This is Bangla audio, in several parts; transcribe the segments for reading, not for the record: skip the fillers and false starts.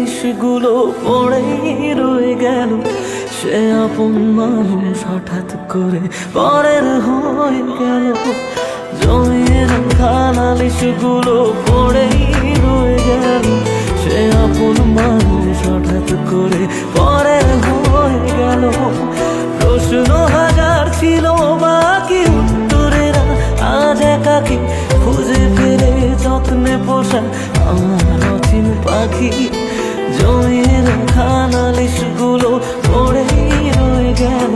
নালিশগুলো পড়েই রয়ে গেল। সে আপন মানুষ হঠাৎ করে পরের হয়ে গেল। জমিয়ে রাখা নালিশগুলো পড়েই রয়ে গেল। সে আপন মানুষ হঠাৎ করে পরের হয়ে গেল। প্রশ্ন হাজার ছিল বাকি উত্তরেরা আজ একাকি খুঁজে ফেলে যত্নে পোষা আমার অচিন পাখি। জমিয়ে রাখা নালিশগুলো পড়েই রয়ে গেল।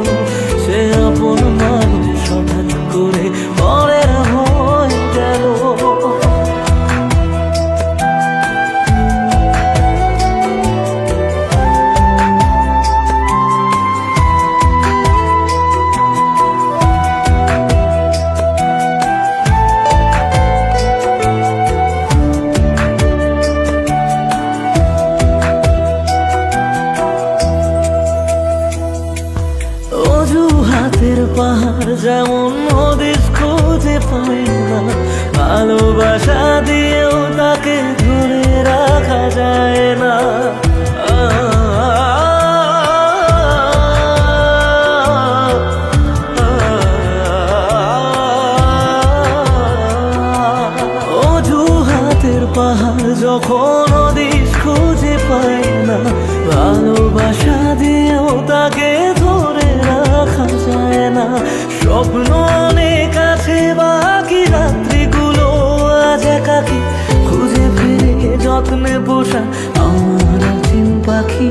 সে আপন মানুষ হঠাৎ করে পরের হয়ে গেল। অজুহাতের পাহাড় যেমন হদিস খুঁজে পায় না, ভালোবাসা দিয়েও তাকে ধরে রাখা যায় না। অজুহাতের পাহাড় যখন হদিস খুঁজে পায় না, ভালোবাসা দিয়েও তাকে ধরে রাখা যায় না। স্বপ্ন অনেক আছে বাকি রাত্রিগুলো আজ একাকি খুঁজে ফিরে যত্নে পোষা আমার অচিন পাখি।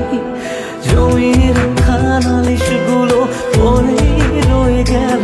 জমিয়ে রাখা নালিশগুলো পড়েই রয়ে গেল।